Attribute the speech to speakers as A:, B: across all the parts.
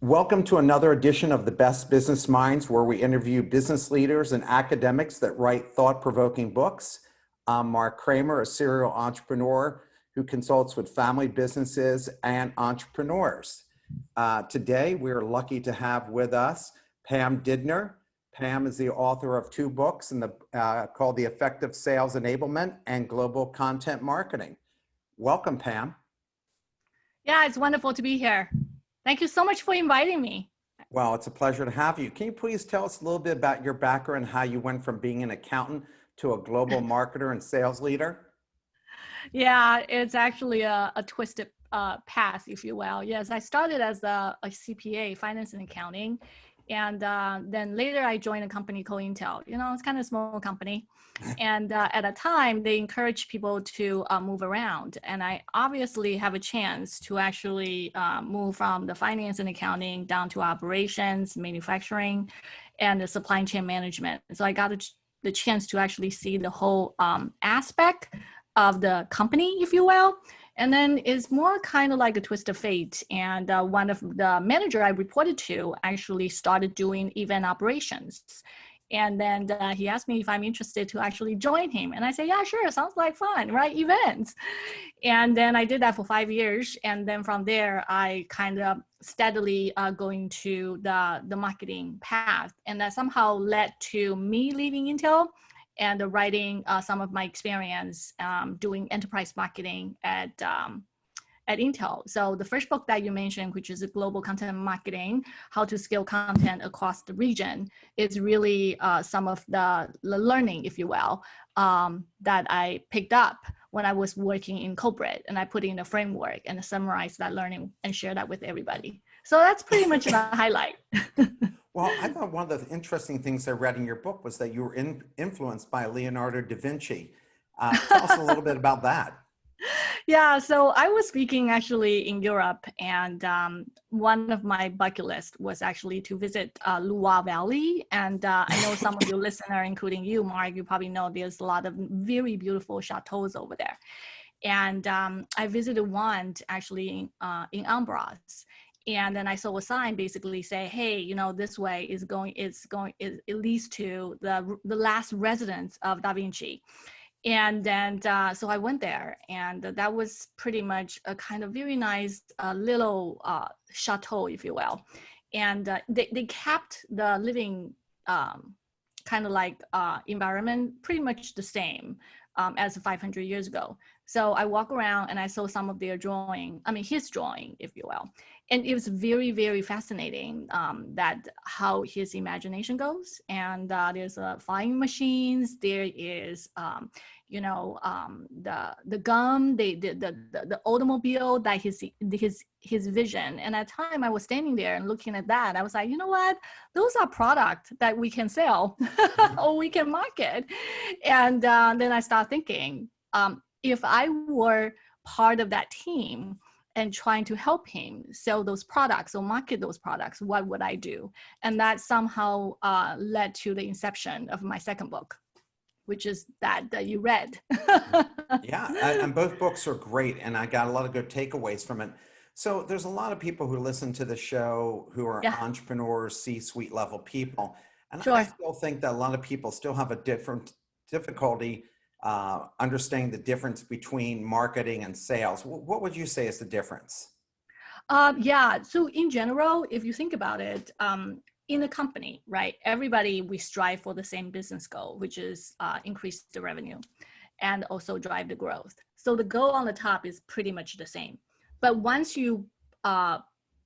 A: Welcome to another edition of the Best Business Minds, where we interview business leaders and academics that write thought-provoking books. I'm Marc Kramer, a serial entrepreneur who consults with family businesses and entrepreneurs. Today, we're lucky to have with us Pam Didner. Pam is the author of two books called The Effective Sales Enablement and Global Content Marketing. Welcome, Pam.
B: Yeah, it's wonderful to be here. Thank you so much for inviting me.
A: Well, it's a pleasure to have you. Can you please tell us a little bit about your background, how you went from being an accountant to a global marketer and sales leader?
B: Yeah, it's actually a twisted path, if you will. Yes, I started as a CPA, finance and accounting. And then later I joined a company called Intel. You know, it's kind of a small company. And at a time, they encourage people to move around. And I obviously have a chance to actually move from the finance and accounting down to operations, manufacturing, and the supply chain management. So I got the chance to actually see the whole aspect of the company, if you will. And then it's more kind of like a twist of fate. And one of the manager I reported to actually started doing event operations. And then he asked me if I'm interested to actually join him. And I said, yeah, sure, sounds like fun, right? Events. And then I did that for 5 years. And then from there, I kind of steadily going to the marketing path. And that somehow led to me leaving Intel and writing some of my experience doing enterprise marketing at Intel. So the first book that you mentioned, which is Global Content Marketing, How to Scale Content Across the Region, is really some of the learning, if you will, that I picked up when I was working in corporate, and I put in a framework and summarized that learning and share that with everybody. So that's pretty much the highlight.
A: Well, I thought one of the interesting things I read in your book was that you were influenced by Leonardo da Vinci. Tell us a little bit about that.
B: Yeah, so I was speaking actually in Europe, and one of my bucket list was actually to visit Loire Valley. And I know some of your listeners, including you, Mark, you probably know there's a lot of very beautiful chateaus over there. And I visited one actually in Ambras. And then I saw a sign basically say, hey, you know, this way it leads to the last residence of Da Vinci. And then, so I went there, and that was pretty much a kind of very nice little chateau, if you will. And they kept the living kind of like environment pretty much the same as 500 years ago. So I walk around and I saw some of their drawing, his drawing, if you will. And it was very, very fascinating that how his imagination goes. And there's flying machines, there is, the gum, the automobile, that his vision. And at the time I was standing there and looking at that, I was like, you know what, those are products that we can sell or we can market. And then I started thinking, if I were part of that team and trying to help him sell those products or market those products, what would I do? And that somehow led to the inception of my second book, which is that you read.
A: Yeah, and both books are great, and I got a lot of good takeaways from it. So there's a lot of people who listen to the show who are entrepreneurs, C-suite level people. And
B: Sure.
A: I still think that a lot of people still have a different difficulty understanding the difference between marketing and sales. What would you say is the difference?
B: Yeah, so in general, if you think about it, in a company, right, everybody, we strive for the same business goal, which is increase the revenue and also drive the growth. So the goal on the top is pretty much the same. But once you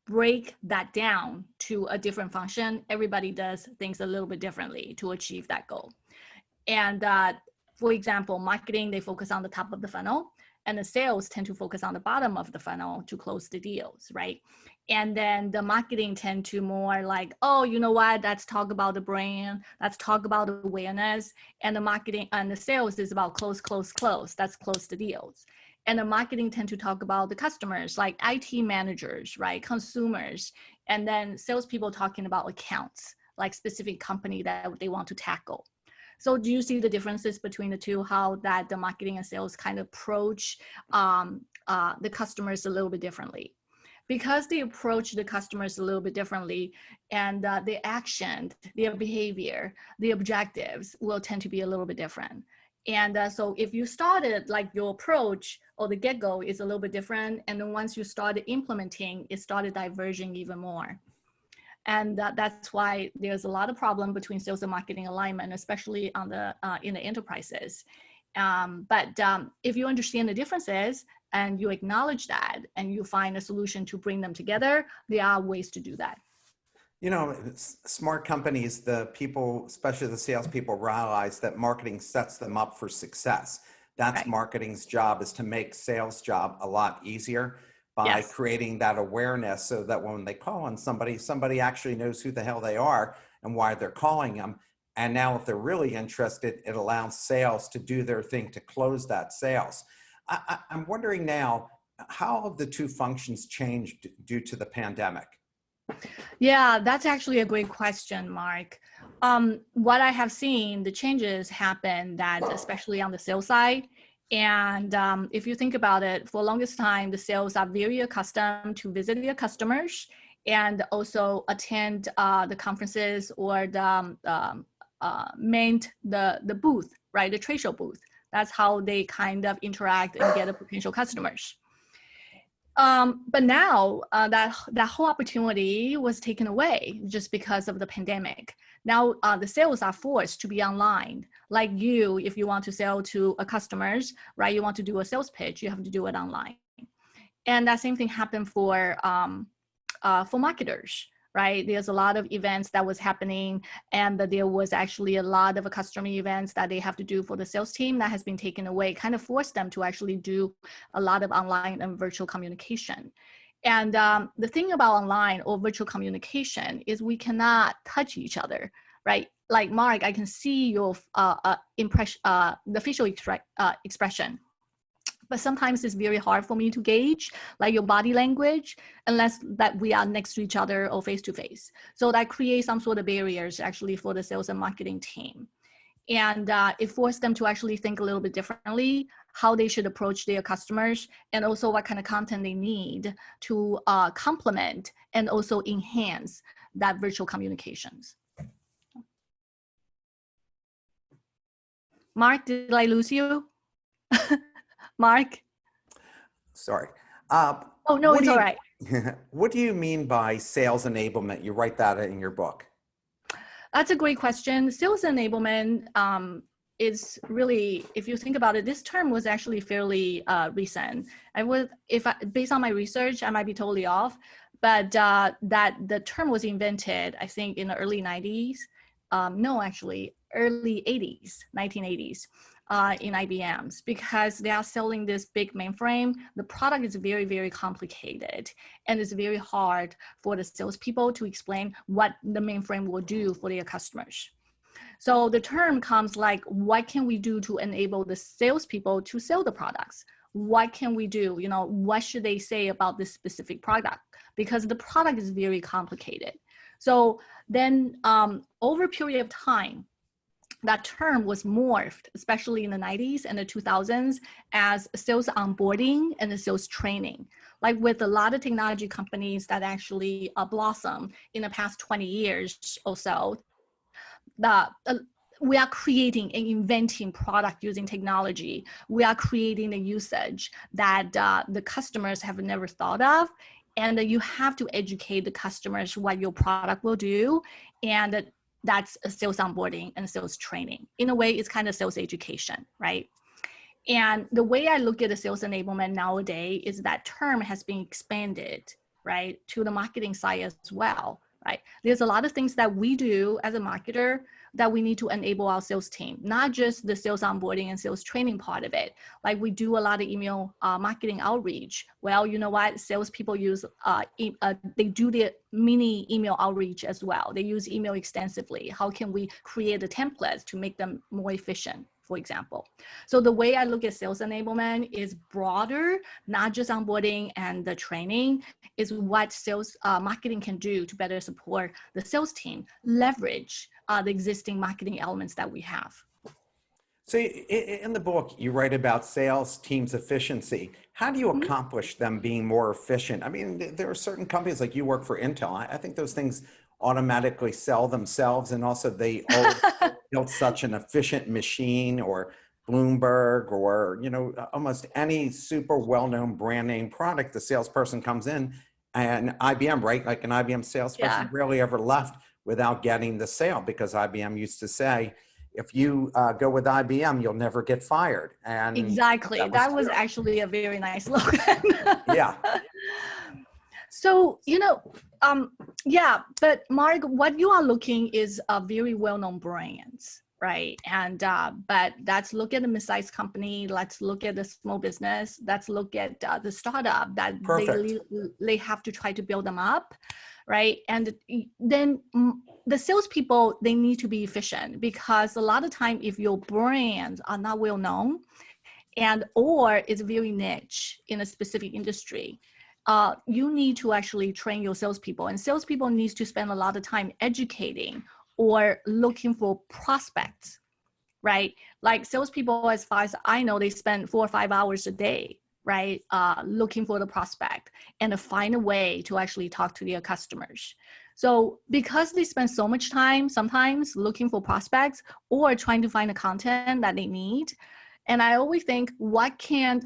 B: break that down to a different function, everybody does things a little bit differently to achieve that goal. And for example, marketing, they focus on the top of the funnel, and the sales tend to focus on the bottom of the funnel to close the deals, right? And then the marketing tend to more like, oh, you know what, let's talk about the brand, let's talk about awareness. And the marketing and the sales is about close, that's close the deals. And the marketing tend to talk about the customers, like IT managers, right, consumers, and then salespeople talking about accounts, like specific company that they want to tackle. So do you see the differences between the two, how that the marketing and sales kind of approach the customers a little bit differently? because they approach the customers a little bit differently, and their action, their behavior, the objectives will tend to be a little bit different. And so if you started like your approach or the get-go is a little bit different, and then once you started implementing, it started diverging even more. And that's why there's a lot of problem between sales and marketing alignment, especially on the in the enterprises. But if you understand the differences and you acknowledge that and you find a solution to bring them together, there are ways to do that.
A: You know, smart companies, the people, especially the salespeople, realize that marketing sets them up for success. That's
B: Right.
A: marketing's job, is to make sales job a lot easier by
B: Yes.
A: creating that awareness so that when they call on somebody, somebody actually knows who the hell they are and why they're calling them. And now if they're really interested, it allows sales to do their thing to close that sales. I'm wondering now, how have the two functions changed due to the pandemic?
B: Yeah, that's actually a great question, Mark. What I have seen, the changes happen that especially on the sales side. And if you think about it, for the longest time, the sales are very accustomed to visit their customers and also attend the conferences or the booth, right? The trade show booth. That's how they kind of interact and get the potential customers. But now that whole opportunity was taken away just because of the pandemic. Now the sales are forced to be online. Like you, if you want to sell to a customers, right? You want to do a sales pitch, you have to do it online. And that same thing happened for marketers, right? There's a lot of events that was happening, and there was actually a lot of customer events that they have to do for the sales team that has been taken away, kind of forced them to actually do a lot of online and virtual communication. And the thing about online or virtual communication is we cannot touch each other, right? Like Mark, I can see your impression, the facial expression. But sometimes it's very hard for me to gauge like your body language unless that we are next to each other or face to face. So that creates some sort of barriers actually for the sales and marketing team. And it forced them to actually think a little bit differently, how they should approach their customers, and also what kind of content they need to complement and also enhance that virtual communications. Mark, did I lose you? Mark?
A: Sorry.
B: Oh, no, it's all right.
A: What do you mean by sales enablement? You write that in your book.
B: That's a great question. Sales enablement is really, if you think about it, this term was actually fairly recent. Based on my research, I might be totally off, but that the term was invented, I think, in the early 90s. No, actually, early 80s, 1980s. In IBMs, because they are selling this big mainframe. The product is very, very complicated, and it's very hard for the salespeople to explain what the mainframe will do for their customers. So the term comes like, what can we do to enable the salespeople to sell the products? What can we do? You know, what should they say about this specific product? Because the product is very complicated. So then over a period of time, that term was morphed, especially in the 90s and the 2000s, as sales onboarding and the sales training. Like with a lot of technology companies that actually blossom in the past 20 years or so, we are creating and inventing product using technology. We are creating the usage that the customers have never thought of. And you have to educate the customers what your product will do. And that's a sales onboarding and sales training. In a way, it's kind of sales education, right? And the way I look at the sales enablement nowadays is that term has been expanded, right, to the marketing side as well, right? There's a lot of things that we do as a marketer that we need to enable our sales team, not just the sales onboarding and sales training part of it. Like we do a lot of email marketing outreach. Well, you know what? Salespeople use, they do the mini email outreach as well. They use email extensively. How can we create the templates to make them more efficient, for example? So the way I look at sales enablement is broader, not just onboarding and the training, is what sales marketing can do to better support the sales team, leverage the existing marketing elements that we have.
A: So in the book, you write about sales teams' efficiency. How do you
B: Mhm.
A: accomplish them being more efficient? I mean, there are certain companies like you work for Intel. I think those things automatically sell themselves, and also they already built such an efficient machine, or Bloomberg, or almost any super well-known brand name product. The salesperson comes in, and IBM, right? Like an IBM salesperson
B: Yeah.
A: rarely ever left without getting the sale, because IBM used to say, if you go with IBM, you'll never get fired. And
B: Exactly.
A: that was
B: That was
A: true.
B: actually a very nice slogan.
A: Yeah.
B: So, yeah, but Mark, what you are looking is a very well-known brands, right? And but let's look at the mid-sized company. Let's look at the small business. Let's look at the startup that
A: Perfect.
B: they have to try to build them up, right? And then the salespeople, they need to be efficient, because a lot of time, if your brands are not well known, and or it's very niche in a specific industry, you need to actually train your salespeople, and salespeople needs to spend a lot of time educating or looking for prospects, right? Like salespeople, as far as I know, they spend 4 or 5 hours a day, right, looking for the prospect and to find a way to actually talk to their customers. So because they spend so much time sometimes looking for prospects or trying to find the content that they need, and I always think, what can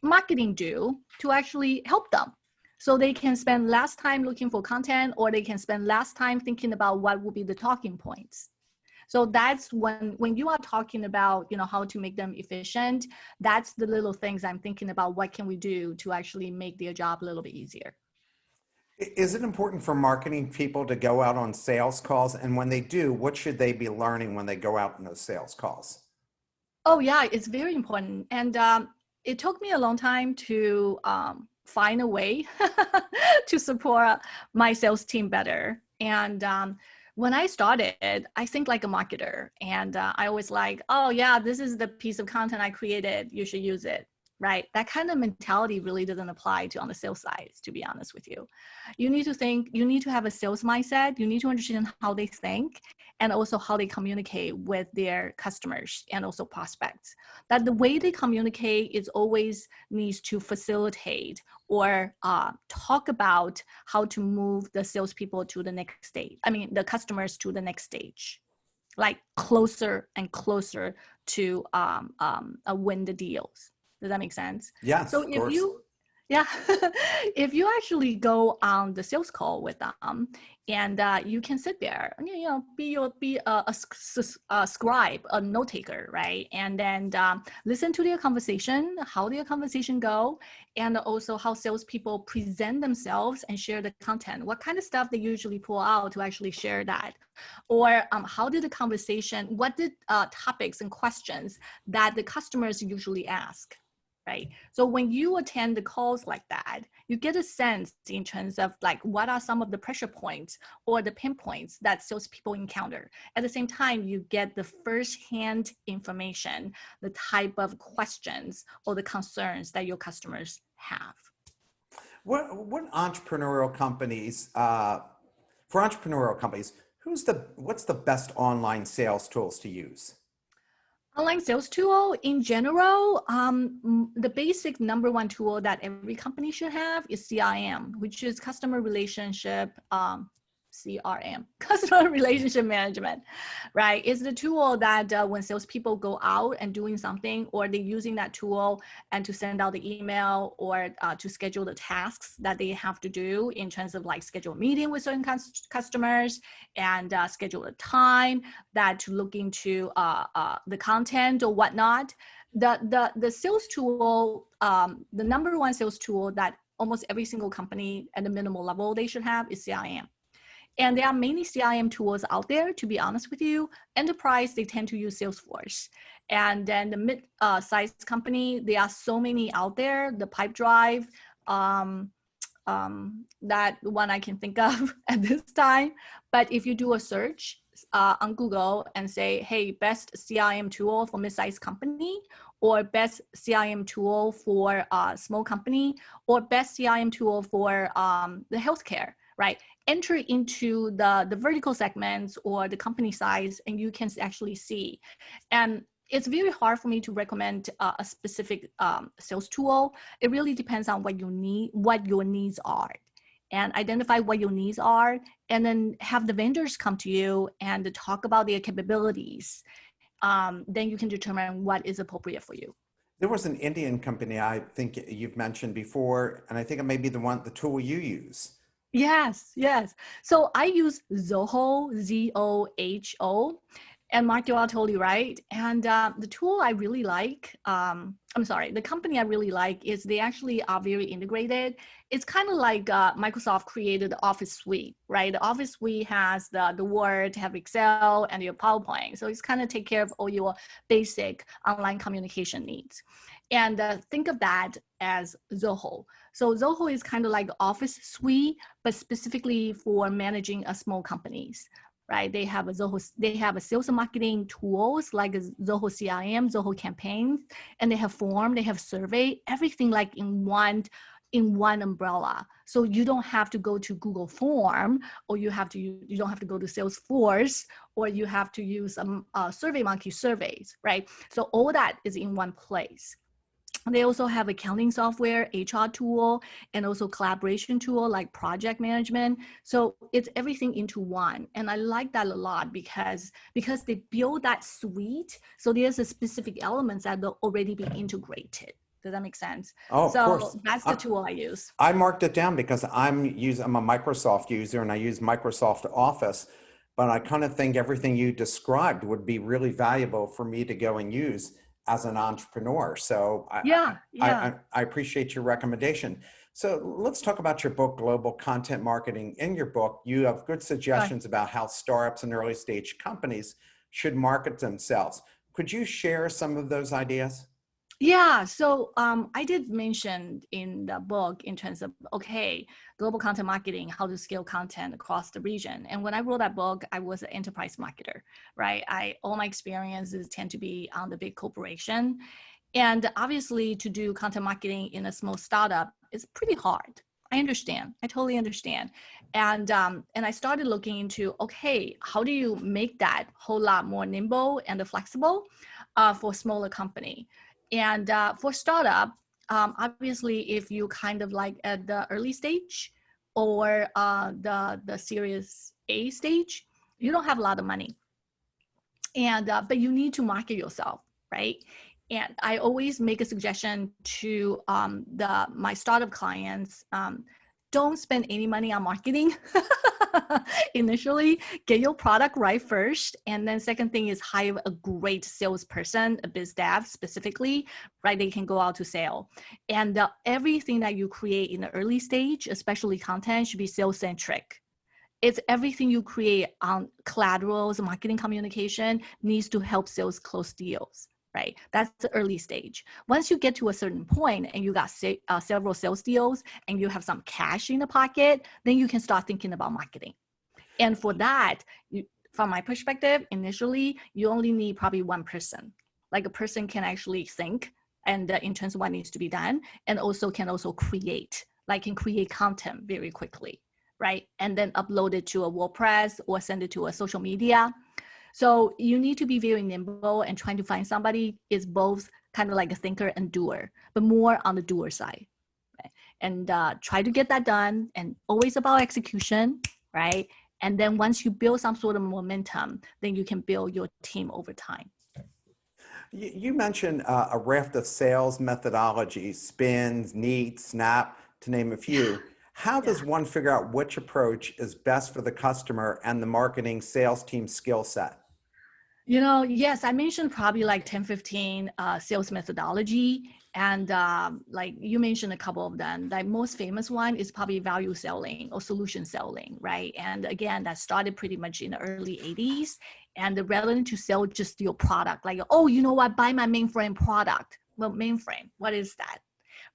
B: marketing do to actually help them? So they can spend less time looking for content, or they can spend less time thinking about what would be the talking points. So that's when you are talking about, how to make them efficient, that's the little things I'm thinking about. What can we do to actually make their job a little bit easier?
A: Is it important for marketing people to go out on sales calls? And when they do, what should they be learning when they go out on those sales calls?
B: Oh yeah, it's very important. And it took me a long time to find a way to support my sales team better. And when I started, I think like a marketer, and I always like, oh yeah, this is the piece of content I created, you should use it. Right. That kind of mentality really doesn't apply to on the sales side, to be honest with you. You need to think, you need to have a sales mindset. You need to understand how they think, and also how they communicate with their customers and also prospects. That the way they communicate is always needs to facilitate or talk about how to move the salespeople to the next stage. I mean, the customers to the next stage, like closer and closer to win the deals. Does that make sense?
A: Yes,
B: So
A: of
B: if
A: course.
B: you, yeah, if you actually go on the sales call with them, and you can sit there, be a scribe, a note taker, right? And then listen to their conversation, how their conversation go, and also how salespeople present themselves and share the content. What kind of stuff they usually pull out to actually share that, or how did the conversation? What did topics and questions that the customers usually ask? Right. So when you attend the calls like that, you get a sense in terms of like what are some of the pressure points or the pinpoints that salespeople encounter. At the same time, you get the firsthand information, the type of questions or the concerns that your customers have.
A: What entrepreneurial companies, for entrepreneurial companies, what's the best online sales tools to use?
B: Online sales tool in general, the basic number one tool that every company should have is CRM, which is customer relationship, CRM, customer relationship management, right? It's the tool that when salespeople go out and doing something, or they're using that tool and to send out the email, or to schedule the tasks that they have to do in terms of like schedule a meeting with certain customers, and schedule a time that to look into the content or whatnot. The sales tool, the number one sales tool that almost every single company at the minimal level they should have is CRM. And there are many CRM tools out there, to be honest with you. Enterprise, they tend to use Salesforce. And then the mid-sized company, there are so many out there, the Pipedrive, that one I can think of at this time. But if you do a search on Google and say, hey, best CRM tool for mid-sized company, or best CRM tool for small company, or best CRM tool for the healthcare, right? Enter into the vertical segments or the company size, and you can actually see. And it's very hard for me to recommend a specific sales tool. It really depends on what you need, what your needs are, and identify what your needs are, and then have the vendors come to you and talk about their capabilities. Then you can determine what is appropriate for you.
A: There was an Indian company I think you've mentioned before, and I think it may be the tool you use.
B: Yes, yes. So I use Zoho, Zoho, and Mark, you are totally right. And the tool I really like, the company I really like is they actually are very integrated. It's kind of like Microsoft created the Office Suite, right? The Office Suite has the Word, have Excel, and your PowerPoint. So it's kind of take care of all your basic online communication needs. And think of that as Zoho. So Zoho is kind of like Office Suite, but specifically for managing a small companies, right? They have a Zoho, they have a sales and marketing tools like a Zoho CRM, Zoho campaigns, and they have form, they have survey, everything like in one umbrella. So you don't have to go to Google Form, or you don't have to go to Salesforce, or you have to use SurveyMonkey surveys, right? So all that is in one place. They also have accounting software, HR tool, and also collaboration tool like project management. So it's everything into one. And I like that a lot because they build that suite. So there's a specific elements that will already be integrated. Does that make sense?
A: Oh, of course.
B: So that's the tool I use.
A: I marked it down because I'm a Microsoft user and I use Microsoft Office, but I kind of think everything you described would be really valuable for me to go and use as an entrepreneur. So I appreciate your recommendation. So let's talk about your book, Global Content Marketing. In your book, you have good suggestions about how startups and early stage companies should market themselves. Could you share some of those ideas?
B: Yeah, so I did mention in the book in terms of, okay, global content marketing, how to scale content across the region. And when I wrote that book, I was an enterprise marketer, right? All my experiences tend to be on the big corporation. And obviously to do content marketing in a small startup is pretty hard. I understand. I totally understand. And I started looking into, okay, how do you make that whole lot more nimble and flexible for a smaller company? And for startup, obviously, if you kind of like at the early stage or the Series A stage, you don't have a lot of money, and but you need to market yourself, right? And I always make a suggestion to my startup clients: don't spend any money on marketing. Initially, get your product right first. And then second thing is hire a great salesperson, a biz dev specifically, right? They can go out to sell. And everything that you create in the early stage, especially content, should be sales centric. It's everything you create on collaterals, marketing communication needs to help sales close deals. Right? That's the early stage. Once you get to a certain point and you got several sales deals and you have some cash in the pocket, then you can start thinking about marketing. And for that, from my perspective, initially, you only need probably one person. Like a person can actually think and in terms of what needs to be done, and also can create, like can create content very quickly, right? And then upload it to a WordPress or send it to a social media. So you need to be very nimble, and trying to find somebody is both kind of like a thinker and doer, but more on the doer side. Right? And try to get that done, and always about execution, right? And then once you build some sort of momentum, then you can build your team over time.
A: You mentioned a raft of sales methodologies, spins, neat, snap, to name a few. How does one figure out which approach is best for the customer and the marketing sales team skill set?
B: Yes, I mentioned probably like 10, 15 sales methodology. And like you mentioned a couple of them. The most famous one is probably value selling or solution selling, right? And again, that started pretty much in the early 80s. And rather than to sell just your product, like, oh, you know what, buy my mainframe product. Well, mainframe, what is that?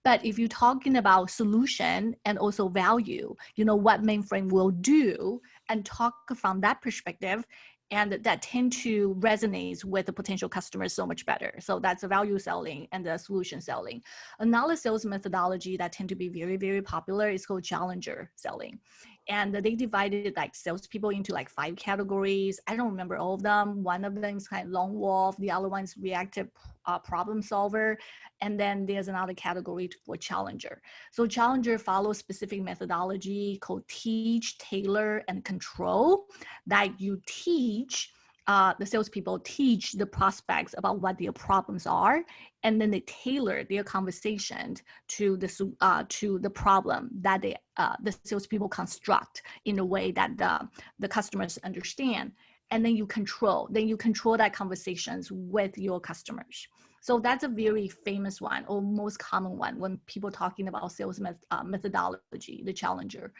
B: But if you're talking about solution and also value, what mainframe will do, and talk from that perspective, and that tend to resonate with the potential customers so much better. So that's the value selling and the solution selling. Another sales methodology that tend to be very, very popular is called challenger selling. And they divided like salespeople into like 5 categories. I don't remember all of them. One of them is kind of lone wolf. The other one's reactive problem solver. And then there's another category for challenger. So challenger follows specific methodology called teach, tailor, and control that you teach. The salespeople teach the prospects about what their problems are, and then they tailor their conversation to the problem that the salespeople construct in a way that the customers understand. And then you control that conversations with your customers. So that's a very famous one, or most common one when people talking about sales methodology, the challenger.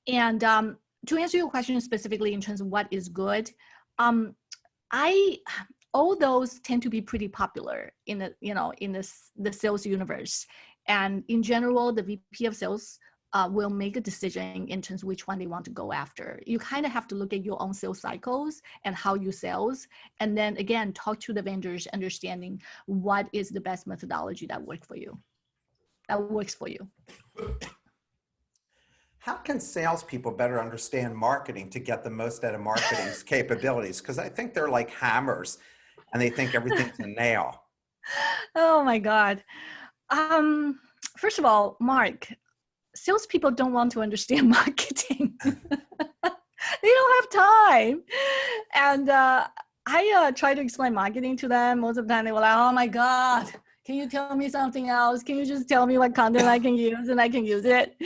B: And to answer your question specifically in terms of what is good, all those tend to be pretty popular in the sales universe. And in general, the VP of sales will make a decision in terms of which one they want to go after. You kind of have to look at your own sales cycles and how you sales, and then again, talk to the vendors, understanding what is the best methodology that works for you.
A: How can salespeople better understand marketing to get the most out of marketing's capabilities? Because I think they're like hammers and they think everything's a nail.
B: Oh my God. First of all, Mark, salespeople don't want to understand marketing. They don't have time. And I try to explain marketing to them. Most of the time they were like, oh my God, can you tell me something else? Can you just tell me what content I can use and I can use it?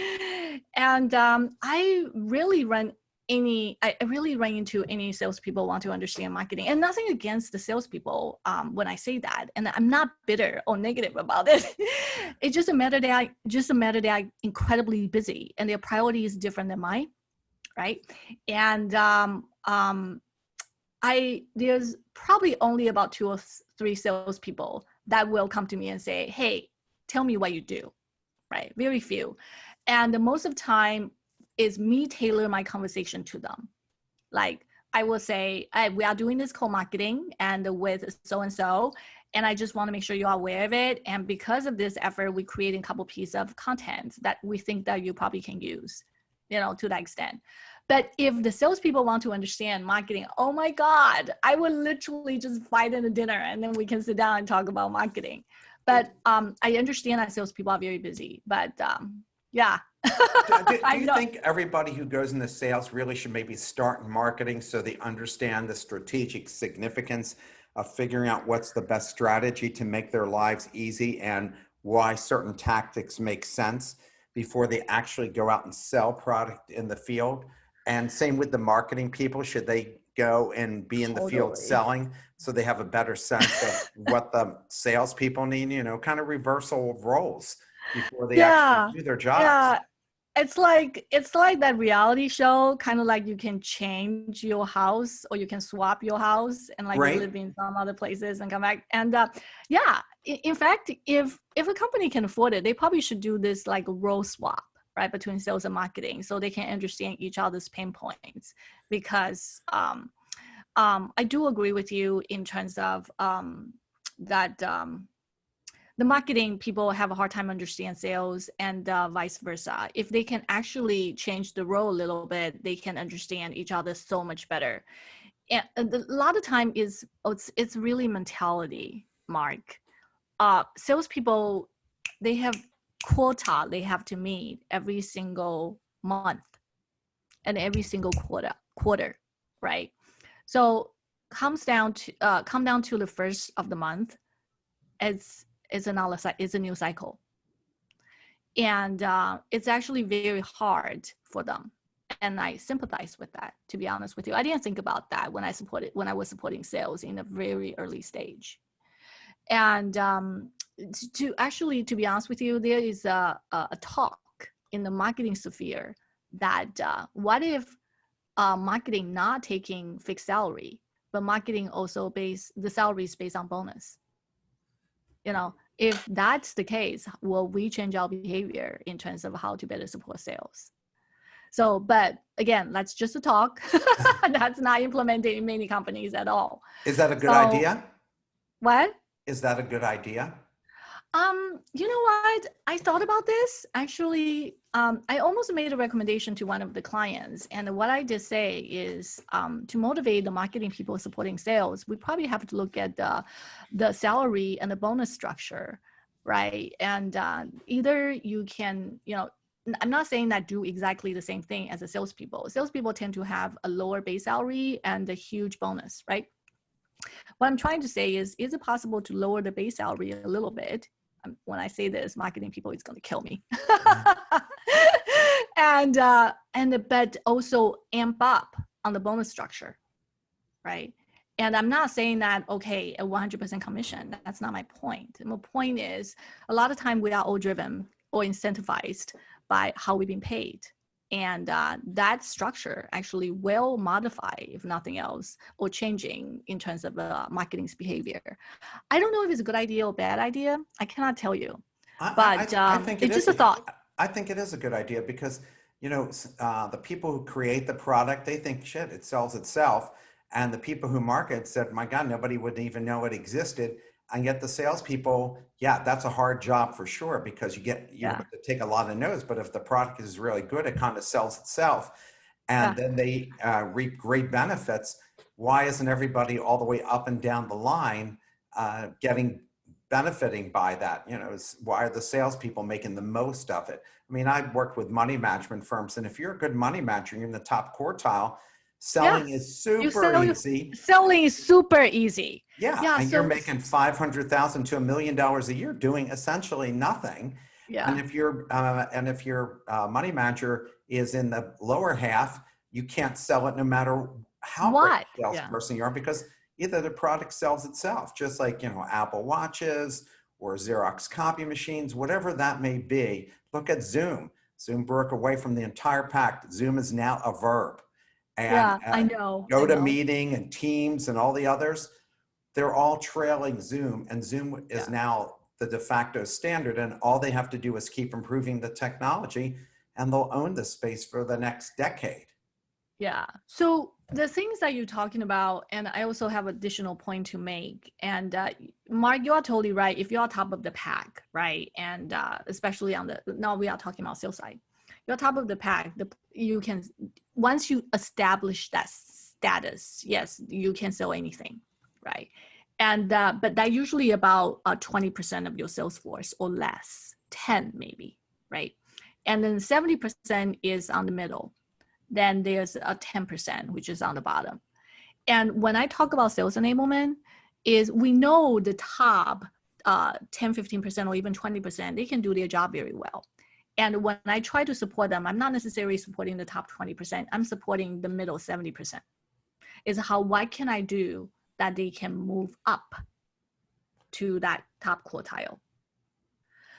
B: And I really run into any salespeople want to understand marketing, and nothing against the salespeople when I say that. And I'm not bitter or negative about it. It's just a matter that I'm incredibly busy and their priority is different than mine, right? And there's probably only about 2 or 3 salespeople that will come to me and say, hey, tell me what you do, right? Very few. And the most of the time is me tailor my conversation to them. Like I will say, hey, we are doing this co-marketing and with so-and-so, and I just want to make sure you're aware of it. And because of this effort, we're creating a couple pieces of content that we think that you probably can use, to that extent. But if the salespeople want to understand marketing, oh my God, I would literally just invite them to dinner and then we can sit down and talk about marketing. But I understand that salespeople are very busy, but yeah.
A: Do you think everybody who goes into sales really should maybe start in marketing so they understand the strategic significance of figuring out what's the best strategy to make their lives easy and why certain tactics make sense before they actually go out and sell product in the field? And same with the marketing people, should they go and be in the field selling so they have a better sense of what the salespeople need, kind of reversal of roles before they actually do their jobs?
B: Yeah. It's like that reality show, kind of like you can change your house or you can swap your house and like
A: Right.
B: live in some other places and come back. And in fact, if a company can afford it, they probably should do this like role swap, right, between sales and marketing, so they can understand each other's pain points. Because I do agree with you in terms of that. The marketing people have a hard time understand sales, and vice versa. If they can actually change the role a little bit, they can understand each other so much better. And a lot of time it's really mentality, Mark. Salespeople, they have quota they have to meet every single month and every single quarter, right? So come down to the first of the month, it's a new cycle, and it's actually very hard for them. And I sympathize with that, to be honest with you. I didn't think about that when I was supporting sales in a very early stage. And to be honest with you, there is a talk in the marketing sphere that what if marketing not taking fixed salary, but marketing also the salary is based on bonus? If that's the case, will we change our behavior in terms of how to better support sales? So, but again, that's just a talk. That's not implemented in many companies at all.
A: Is that a good idea?
B: What?
A: Is that a good idea?
B: You know what? I thought about this. Actually, I almost made a recommendation to one of the clients. And what I did say is to motivate the marketing people supporting sales, we probably have to look at the salary and the bonus structure, right? And either you can, I'm not saying that do exactly the same thing as the salespeople. Salespeople tend to have a lower base salary and a huge bonus, right? What I'm trying to say is it possible to lower the base salary a little bit? When I say this, marketing people is going to kill me. and but also amp up on the bonus structure, right? And I'm not saying that, okay, a 100% commission. That's not my point. My point is a lot of time we are all driven or incentivized by how we've been paid. And that structure actually will modify, if nothing else, or changing in terms of marketing's behavior. I don't know if it's a good idea or bad idea. I cannot tell you, but
A: I think
B: it's just a thought.
A: I think it is a good idea because, the people who create the product, they think, shit, it sells itself. And the people who market said, my God, nobody would even know it existed. And yet the salespeople, yeah, that's a hard job for sure, because you have to take a lot of notes. But if the product is really good, it kind of sells itself. And then they reap great benefits. Why isn't everybody all the way up and down the line benefiting by that? Why are the salespeople making the most of it? I mean, I've worked with money management firms, and if you're a good money manager, you're in the top quartile. Selling is super easy.
B: Selling is super easy.
A: Yeah, and you're making $500,000 to $1 million a year doing essentially nothing.
B: Yeah.
A: And if your money manager is in the lower half, you can't sell it no matter how great a salesperson you are, because either the product sells itself, just like Apple Watches or Xerox copy machines, whatever that may be. Look at Zoom. Zoom broke away from the entire pack. Zoom is now a verb. And
B: I know.
A: GoToMeeting and Teams and all the others, they're all trailing Zoom, and Zoom is now the de facto standard, and all they have to do is keep improving the technology, and they'll own the space for the next decade.
B: Yeah. So the things that you're talking about, and I also have additional point to make. And Mark, you are totally right. If you're top of the pack, right, and especially now we are talking about sales side, you're top of the pack. You can, once you establish that status, yes, you can sell anything, right? And but that usually about 20% of your sales force or less, 10 maybe, right? And then 70% is on the middle. Then there's a 10%, which is on the bottom. And when I talk about sales enablement, is we know the top 10, 15%, or even 20%, they can do their job very well. And when I try to support them, I'm not necessarily supporting the top 20%. I'm supporting the middle 70%. Is what can I do that they can move up to that top quartile?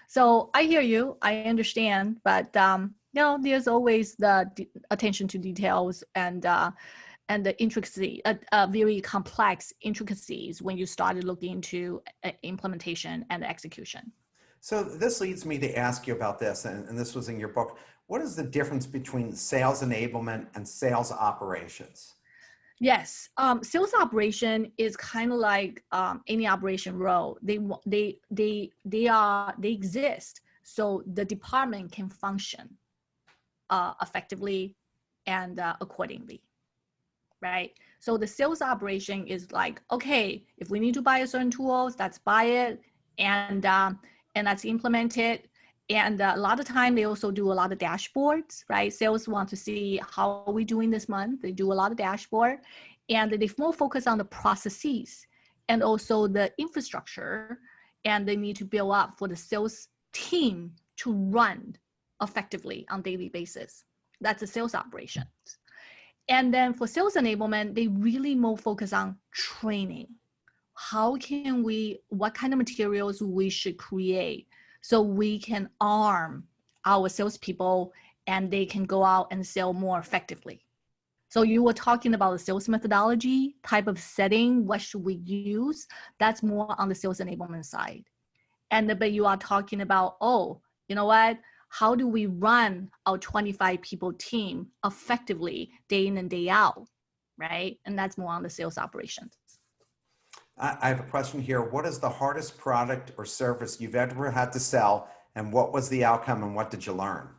B: So I hear you, I understand, but there's always the attention to details and the intricacy, very complex intricacies when you started looking into implementation and execution.
A: So this leads me to ask you about this, and this was in your book. What is the difference between sales enablement and sales operations?
B: Yes, sales operation is kind of like any operation role. They exist so the department can function effectively and accordingly, right? So the sales operation is like, okay, if we need to buy a certain tools, let's buy it and let's implement it. And a lot of time they also do a lot of dashboards, right? Sales want to see how are we doing this month. They do a lot of dashboard, and they more focus on the processes and also the infrastructure, and they need to build up for the sales team to run effectively on daily basis. That's the sales operations. And then for sales enablement, they really more focus on training. How can what kind of materials we should create so we can arm our salespeople and they can go out and sell more effectively. So you were talking about the sales methodology type of setting, what should we use? That's more on the sales enablement side. But you are talking about, you know what? How do we run our 25 people team effectively day in and day out, right? And that's more on the sales operations.
A: I have a question here. What is the hardest product or service you've ever had to sell, and what was the outcome, and what did you learn?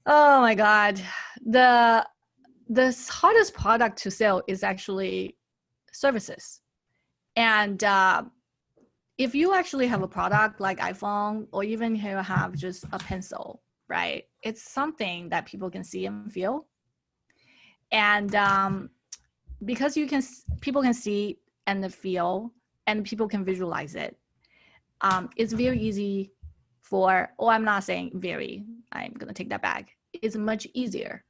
B: Oh my God. The hardest product to sell is actually services. And if you actually have a product like iPhone, or even you have just a pencil, right? It's something that people can see and feel. And because people can see and feel, and people can visualize it, it's very easy I'm not saying very, I'm going to take that back. It's much easier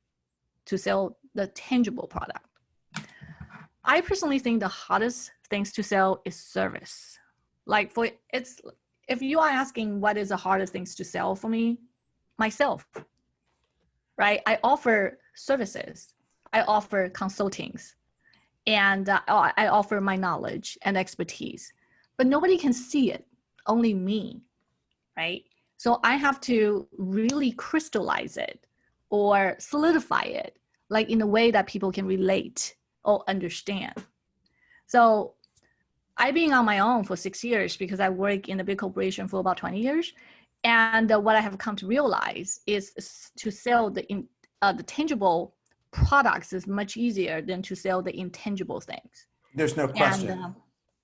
B: to sell the tangible product. I personally think the hardest things to sell is service. Like if you are asking what is the hardest things to sell for me, myself, right? I offer services, I offer consultings, and I offer my knowledge and expertise, but nobody can see it, only me, right? So I have to really crystallize it or solidify it, like in a way that people can relate or understand. So I've been on my own for 6 years because I work in a big corporation for about 20 years. And what I have come to realize is to sell the tangible products is much easier than to sell the intangible things.
A: There's no question.
B: And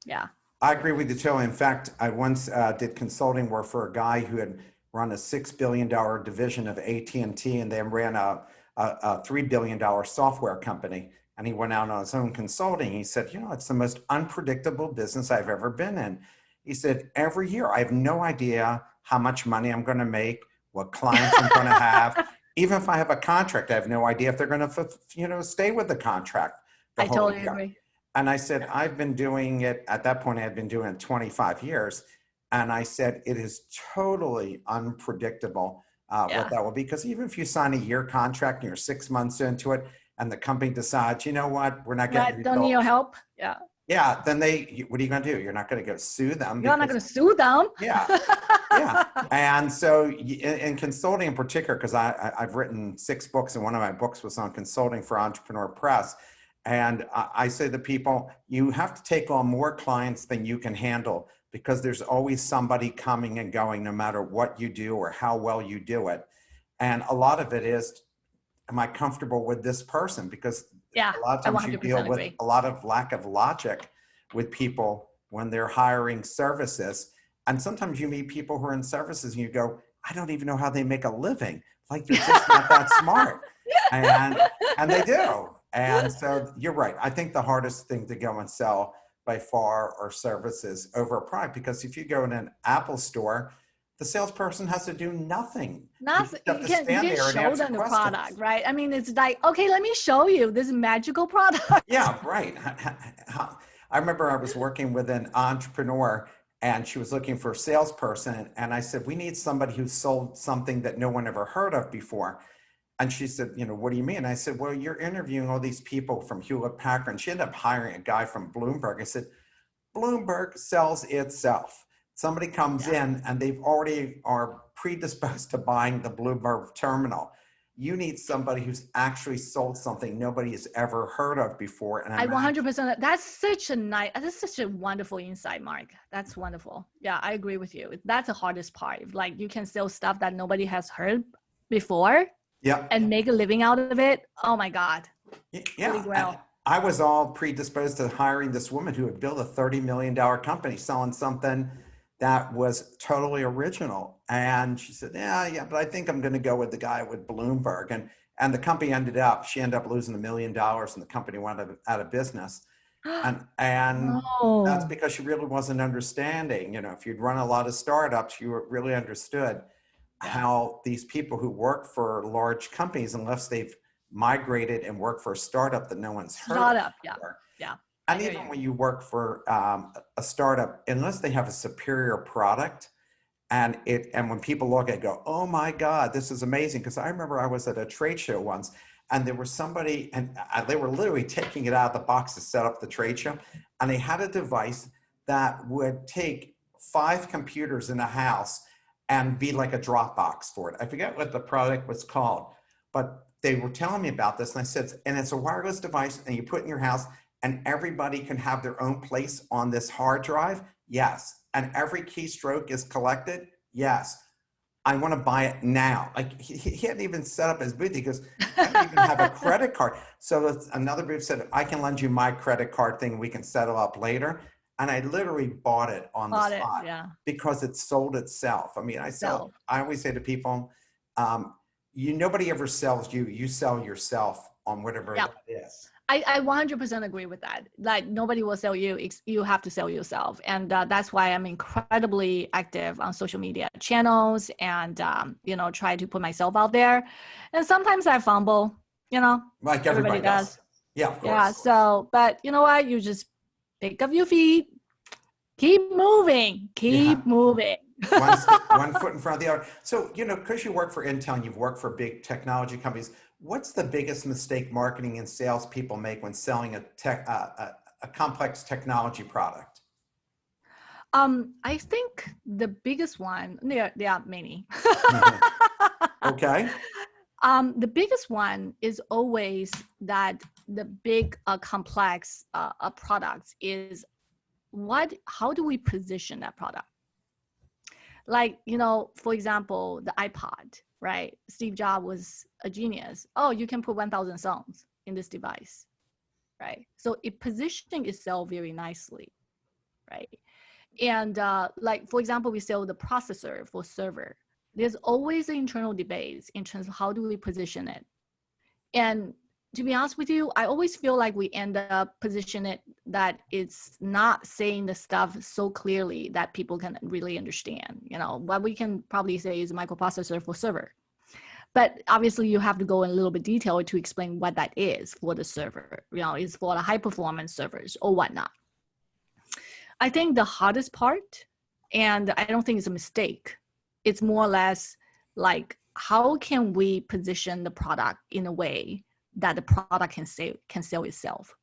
B: yeah.
A: I agree with you too. In fact, I once did consulting work for a guy who had run a $6 billion division of AT&T, and then ran a $3 billion software company. And he went out on his own consulting. He said, you know, it's the most unpredictable business I've ever been in. He said, every year, I have no idea how much money I'm going to make, what clients I'm going to have. Even if I have a contract, I have no idea if they're going to, stay with the contract the
B: I
A: whole
B: totally
A: year.
B: agree.
A: And I said, I've been doing it, at that point I had been doing it 25 years. And I said, it is totally unpredictable what that will be. Because even if you sign a year contract and you're 6 months into it and the company decides, you know what, we're not getting
B: Don't need your help. Yeah.
A: Yeah, then what are you going to do? You're not going to go sue them.
B: You're not going to sue them.
A: Yeah. Yeah. And so in consulting in particular, because I've written 6 books, and one of my books was on consulting for Entrepreneur Press. And I say to people, you have to take on more clients than you can handle, because there's always somebody coming and going, no matter what you do or how well you do it. And a lot of it is, am I comfortable with this person? Because
B: yeah,
A: a lot of times you deal with a lot of lack of logic with people when they're hiring services. And sometimes you meet people who are in services and you go, I don't even know how they make a living. Like, they're just not that smart. And they do. And so you're right. I think the hardest thing to go and sell by far are services over a product, because if you go in an Apple store, the salesperson has to do nothing.
B: Nothing.
A: You can
B: show them the product, right? I mean, it's like, okay, let me show you this magical product.
A: Yeah, right. I remember I was working with an entrepreneur, and she was looking for a salesperson. And I said, we need somebody who sold something that no one ever heard of before. And she said, what do you mean? I said, well, you're interviewing all these people from Hewlett Packard. And she ended up hiring a guy from Bloomberg. I said, Bloomberg sells itself. Somebody comes in and they've already are predisposed to buying the Bloomberg terminal. You need somebody who's actually sold something nobody has ever heard of before. And
B: I 100%. That's such a wonderful insight, Mark. That's wonderful. Yeah, I agree with you. That's the hardest part. Like, you can sell stuff that nobody has heard before. Yeah. And make a living out of it. Oh my God.
A: Yeah. I was all predisposed to hiring this woman who had built a $30 million company selling something that was totally original. And she said, yeah, but I think I'm going to go with the guy with Bloomberg. And the company she ended up losing $1 million, and the company went out of business. And that's because she really wasn't understanding. If you'd run a lot of startups, you really understood how these people who work for large companies, unless they've migrated and worked for a startup that no one's heard of before. Yeah. And even when you work for a startup, unless they have a superior product, and when people look at it, go, oh my God, this is amazing. Because I remember I was at a trade show once, and there was somebody, and they were literally taking it out of the box to set up the trade show. And they had a device that would take 5 computers in a house and be like a Dropbox for it. I forget what the product was called, but they were telling me about this. And I said, and it's a wireless device, and you put it in your house, and everybody can have their own place on this hard drive? Yes. And every keystroke is collected? Yes. I want to buy it now. Like he hadn't even set up his booth. He goes, I don't even have a credit card. So another booth said, I can lend you my credit card thing. We can settle up later. And I literally bought it on the
B: Bought it,
A: spot
B: yeah.
A: because it sold itself. I mean,
B: Self.
A: I always say to people, nobody ever sells you. You sell yourself on whatever
B: Yeah.
A: that is.
B: I 100% agree with that. Like nobody will sell you. You have to sell yourself. And that's why I'm incredibly active on social media channels and, try to put myself out there. And sometimes I fumble,
A: Like
B: everybody
A: everybody
B: does.
A: Yeah, of course.
B: Yeah. So, but you know what? You just pick up your feet, keep moving, keep moving.
A: One foot in front of the other. So, because you work for Intel and you've worked for big technology companies, what's the biggest mistake marketing and sales people make when selling a complex technology product?
B: I think the biggest one, there are many.
A: Okay.
B: The biggest one is always that the big complex products is how do we position that product? Like, for example, the iPod, right? Steve Jobs was a genius. Oh, you can put 1,000 songs in this device, right? So it positioning itself very nicely, right? And like, for example, we sell the processor for server. There's always an internal debate in terms of how do we position it. And to be honest with you, I always feel like we end up position it that it's not saying the stuff so clearly that people can really understand. What we can probably say is a microprocessor for server. But obviously you have to go in a little bit detail to explain what that is for the server, is for the high performance servers or whatnot. I think the hardest part, and I don't think it's a mistake, it's more or less like, how can we position the product in a way that the product can sell itself?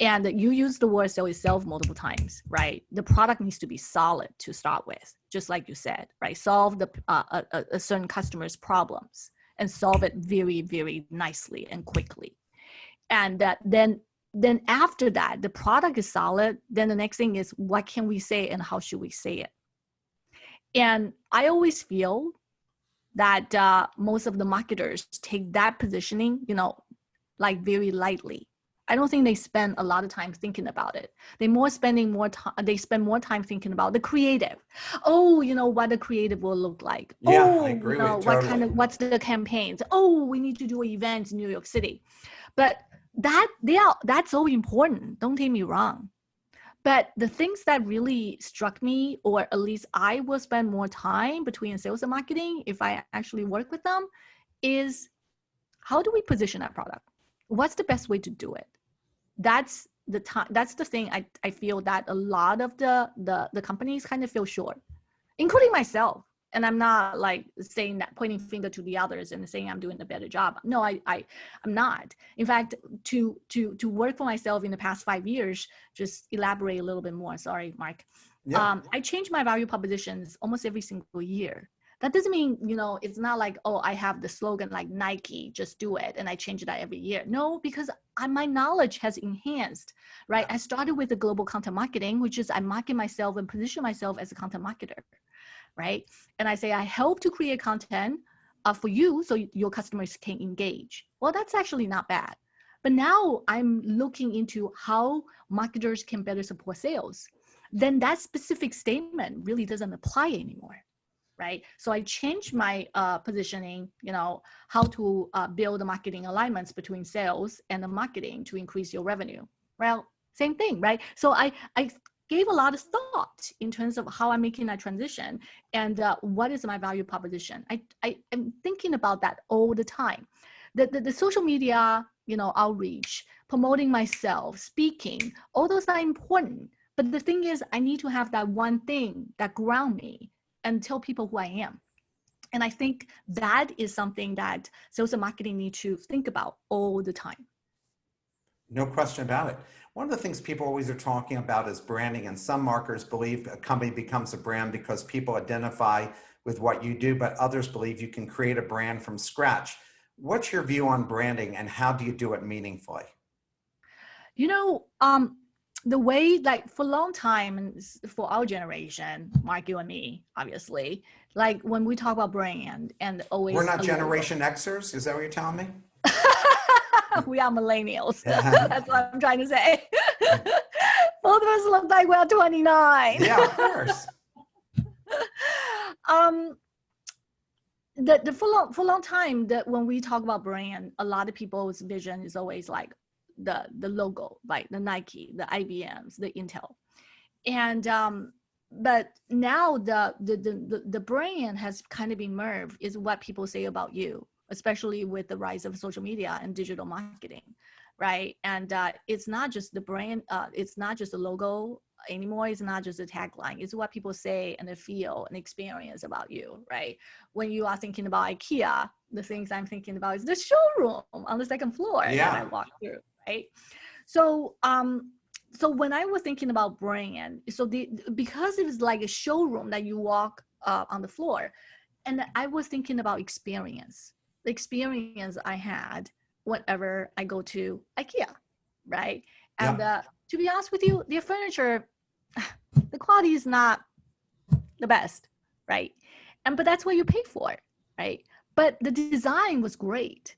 B: And you use the word sell itself multiple times, right? The product needs to be solid to start with, just like you said, right? Solve a certain customer's problems and solve it very, very nicely and quickly. And then after that, the product is solid. Then the next thing is, what can we say and how should we say it? And I always feel that most of the marketers take that positioning, like very lightly. I don't think they spend a lot of time thinking about it. They spend more time thinking about the creative. Oh, what the creative will look like.
A: Yeah,
B: oh,
A: I agree with you totally.
B: what's the campaigns? Oh, we need to do events in New York City. But that's so important. Don't take me wrong. But the things that really struck me, or at least I will spend more time between sales and marketing if I actually work with them, is how do we position that product? What's the best way to do it? That's the thing I feel that a lot of the companies kind of feel short, including myself. And I'm not like saying that, pointing finger to the others and saying I'm doing a better job. No, I'm not. In fact, to work for myself in the past 5 years, just elaborate a little bit more. Sorry, Mark.
A: Yeah.
B: I change my value propositions almost every single year. That doesn't mean, it's not like, oh, I have the slogan like Nike, just do it. And I change that every year. No, because my knowledge has enhanced, right? I started with the global content marketing, which is I market myself and position myself as a content marketer, right? And I say, I help to create content for you so your customers can engage. Well, that's actually not bad. But now I'm looking into how marketers can better support sales. Then that specific statement really doesn't apply anymore, right? So I changed my positioning, how to build the marketing alignments between sales and the marketing to increase your revenue. Well, same thing, right? So I gave a lot of thought in terms of how I'm making that transition and what is my value proposition. I am thinking about that all the time. The social media, outreach, promoting myself, speaking, all those are important. But the thing is, I need to have that one thing that ground me and tell people who I am. And I think that is something that sales and marketing need to think about all the time.
A: No question about it. One of the things people always are talking about is branding, and some marketers believe a company becomes a brand because people identify with what you do, but others believe you can create a brand from scratch. What's your view on branding and how do you do it meaningfully?
B: the way, like for a long time, and for our generation, Mark, you and me, obviously, like when we talk about brand and always
A: We're not
B: a logo.
A: Generation Xers. Is that what you're telling me?
B: We are millennials.
A: Yeah.
B: That's what I'm trying to say. Both of us look like we're 29.
A: Yeah, of course.
B: For a long time, that when we talk about brand, a lot of people's vision is always like the logo, like the Nike, the IBMs, the Intel, and but now the brand has kind of been merged is what people say about you, especially with the rise of social media and digital marketing, right? And it's not just the brand, it's not just the logo anymore. It's not just a tagline. It's what people say and they feel and experience about you, right? When you are thinking about IKEA, the things I'm thinking about is the showroom on the second floor that I walk through, right? So so when I was thinking about brand, so because it was like a showroom that you walk on the floor, and I was thinking about experience, the experience I had whenever I go to IKEA, right? And to be honest with you, their furniture, the quality is not the best, right? But that's what you pay for, right? But the design was great,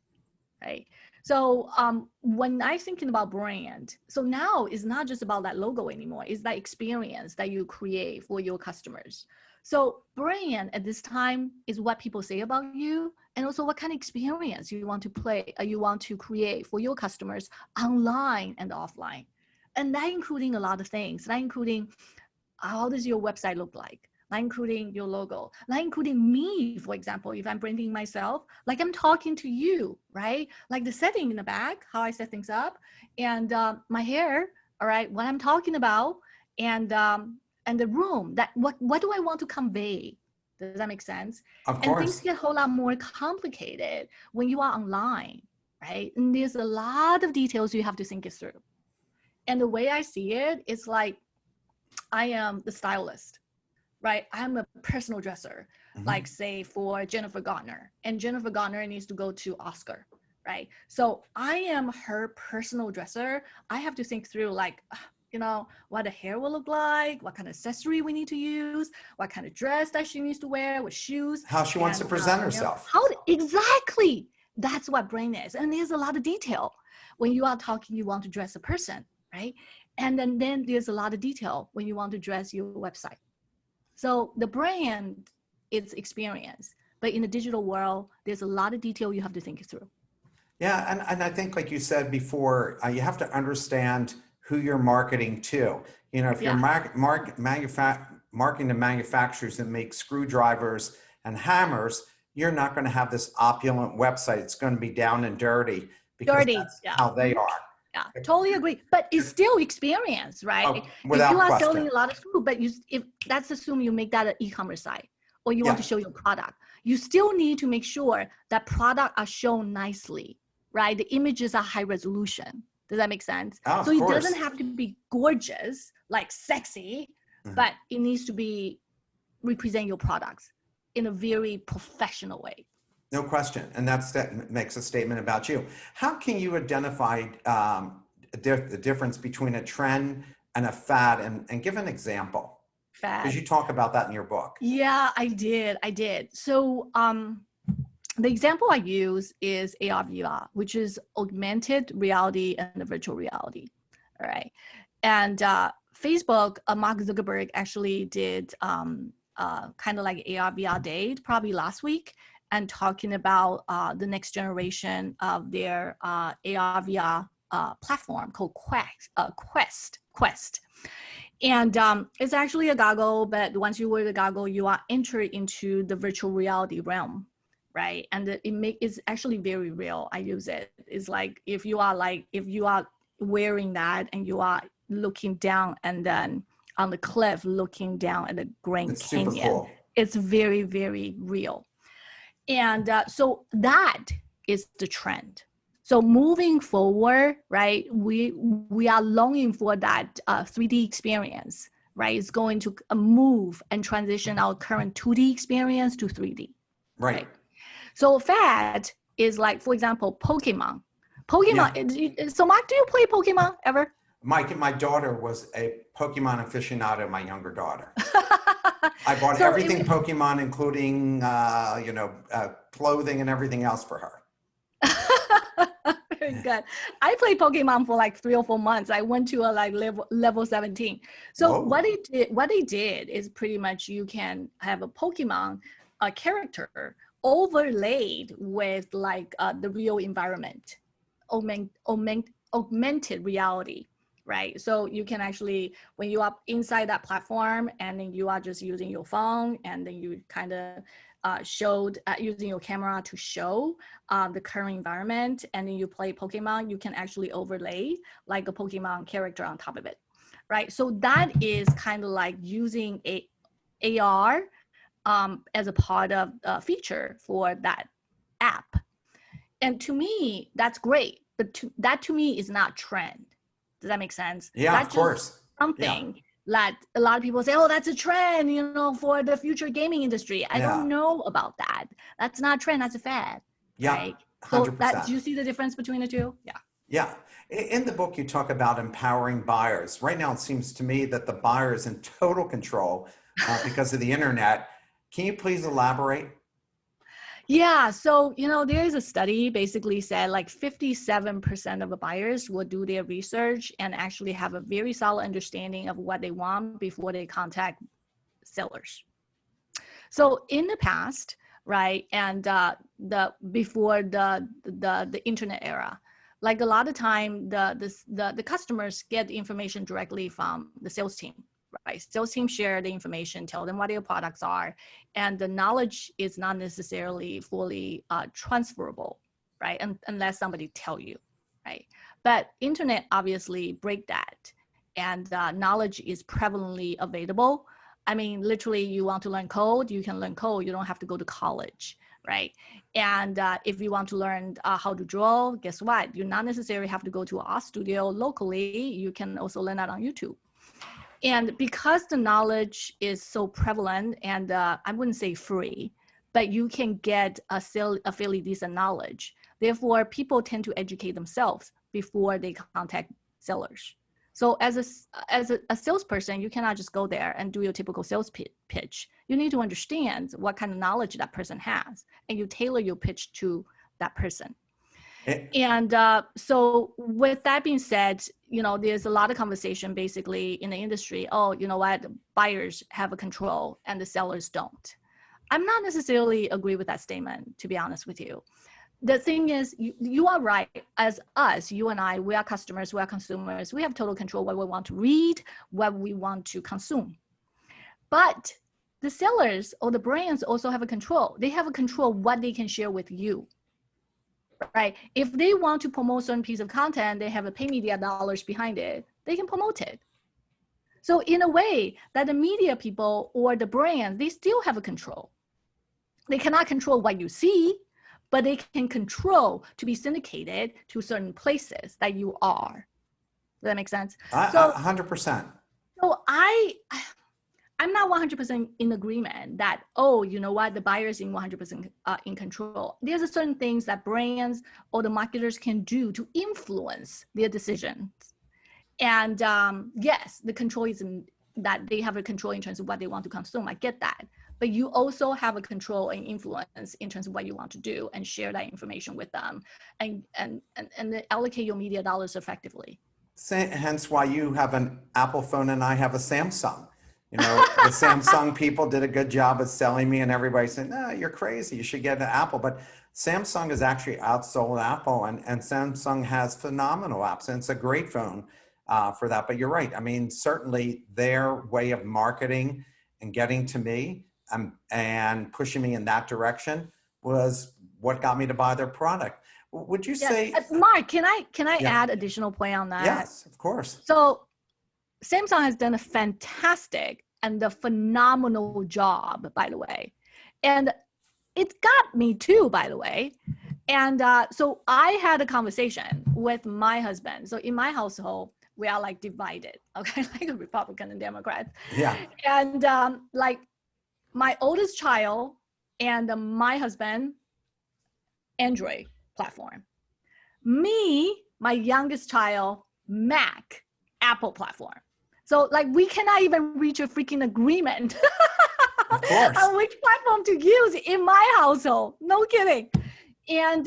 B: right? So when I'm thinking about brand, so now it's not just about that logo anymore. It's that experience that you create for your customers. So brand at this time is what people say about you, and also what kind of experience you want to create for your customers online and offline. And that including a lot of things, that including how does your website look like? Not including your logo, not including me, for example, if I'm branding myself, like I'm talking to you, right? Like the setting in the back, how I set things up, and my hair, all right, what I'm talking about, and the room, that what do I want to convey? Does that make sense?
A: Of
B: And things
A: course.
B: get a whole lot more complicated when you are online, right? And there's a lot of details you have to think it through. And the way I see it is like, I am the stylist, right? I'm a personal dresser, like say for Jennifer Garner, and Jennifer Garner needs to go to Oscar, right? So I am her personal dresser. I have to think through like, what the hair will look like, what kind of accessory we need to use, what kind of dress that she needs to wear, what shoes.
A: How she wants to present herself.
B: Exactly. That's what brand is. And there's a lot of detail. When you are talking, you want to dress a person, right? And then there's a lot of detail when you want to dress your website. So the brand is experience, but in the digital world, there's a lot of detail you have to think through.
A: Yeah, and I think like you said before, you have to understand who you're marketing to. If you're marketing to manufacturers that make screwdrivers and hammers, you're not going to have this opulent website. It's going to be down and dirty because that's how they are.
B: Yeah, totally agree. But it's still experience, right?
A: Oh,
B: if
A: without
B: you are
A: question.
B: selling a lot of screw, but if that's assume you make that an e-commerce site, or you want to show your product, you still need to make sure that product are shown nicely, right? The images are high resolution. Does that make sense?
A: Oh,
B: so it doesn't have to be gorgeous, like sexy, but it needs to be represent your products in a very professional way.
A: No question. And that makes a statement about you. How can you identify the difference between a trend and a fad, and give an example?
B: Fad.
A: Because you talk about that in your book.
B: Yeah, I did. So the example I use is AR/VR, which is augmented reality and virtual reality. All right. And Facebook, Mark Zuckerberg actually did kind of like AR/VR day, probably last week, and talking about the next generation of their AR/VR platform called Quest. And it's actually a goggle, but once you wear the goggle, you are entered into the virtual reality realm, right? And it's actually very real. I use it. It's like if you are wearing that and you are looking down and then on the cliff looking down at the Grand Canyon,
A: super cool.
B: It's very, very real. And so that is the trend. So moving forward, right, we are longing for that 3D experience, right? It's going to move and transition our current 2D experience to 3D.
A: Right.
B: So fad is like, for example, Pokemon. So Mark, do you play Pokemon ever?
A: My daughter was a Pokemon aficionado, my younger daughter. I bought
B: So
A: everything Pokemon, including, clothing and everything else for her.
B: Very good. I played Pokemon for like 3 or 4 months. I went to a like level 17. So
A: Whoa.
B: what they did is pretty much you can have a Pokemon character overlaid with like the real environment, augmented reality, right? So you can actually, when you are inside that platform and then you are just using your phone and then you kind of showed using your camera to show the current environment, and then you play Pokemon, you can actually overlay like a Pokemon character on top of it, right? So that is kind of like using AR as a part of a feature for that app. And to me, that's great, but that to me is not trend. Does that make sense?
A: Yeah, of
B: That's just
A: course. Yeah.
B: something that a lot of people say, oh, that's a trend, for the future gaming industry. I
A: Yeah.
B: don't know about that. That's not a trend, that's a fad,
A: Yeah.
B: right? So that,
A: 100%.
B: do you see the difference between the two? Yeah.
A: Yeah. In the book, you talk about empowering buyers. Right now, it seems to me that the buyer is in total control because of the internet. Can you please elaborate?
B: Yeah, so there is a study basically said like 57% of the buyers will do their research and actually have a very solid understanding of what they want before they contact sellers. So in the past, right, and before the internet era, like a lot of time the customers get the information directly from the sales team, right? Sales team share the information, tell them what their products are, and the knowledge is not necessarily fully transferable, right? Unless somebody tell you, right? But internet obviously break that, and knowledge is prevalently available. I mean, literally, you want to learn code, you can learn code. You don't have to go to college, right? And if you want to learn how to draw, guess what? You not necessarily have to go to an art studio locally. You can also learn that on YouTube. And because the knowledge is so prevalent, and I wouldn't say free, but you can get a fairly decent knowledge. Therefore, people tend to educate themselves before they contact sellers. So as a salesperson, you cannot just go there and do your typical sales pitch. You need to understand what kind of knowledge that person has, and you tailor your pitch to that person. And so with that being said, there's a lot of conversation basically in the industry. Oh, you know what? Buyers have a control and the sellers don't. I'm not necessarily agree with that statement, to be honest with you. The thing is, you are right. As us, you and I, we are customers, we are consumers. We have total control what we want to read, what we want to consume. But the sellers or the brands also have a control. They have a control what they can share with you, right? If they want to promote certain piece of content, they have a pay media dollars behind it. They can promote it. So in a way that the media people or the brands, they still have a control. They cannot control what you see, but they can control to be syndicated to certain places that you are. Does that make sense? So
A: 100%.
B: So I'm not 100% in agreement that, oh, you know what, the buyer is in 100% in control. There's a certain things that brands or the marketers can do to influence their decisions. And yes, the control is in that they have a control in terms of what they want to consume. I get that. But you also have a control and influence in terms of what you want to do and share that information with them and allocate your media dollars effectively.
A: Hence why you have an Apple phone and I have a Samsung. The Samsung people did a good job of selling me, and everybody said, no, you're crazy. You should get an Apple. But Samsung has actually outsold Apple, and Samsung has phenomenal apps, and it's a great phone for that. But you're right. I mean, certainly their way of marketing and getting to me and pushing me in that direction was what got me to buy their product. Would you say,
B: Mark, can I add additional point on that?
A: Yes, of course.
B: So Samsung has done a fantastic and a phenomenal job, by the way. And it got me too, by the way. And so I had a conversation with my husband. So in my household, we are like divided, okay, like a Republican and Democrat.
A: Yeah.
B: And like my oldest child and my husband, Android platform. Me, my youngest child, Mac. Apple platform. So like we cannot even reach a freaking agreement
A: Of course.
B: on which platform to use in my household. No kidding. And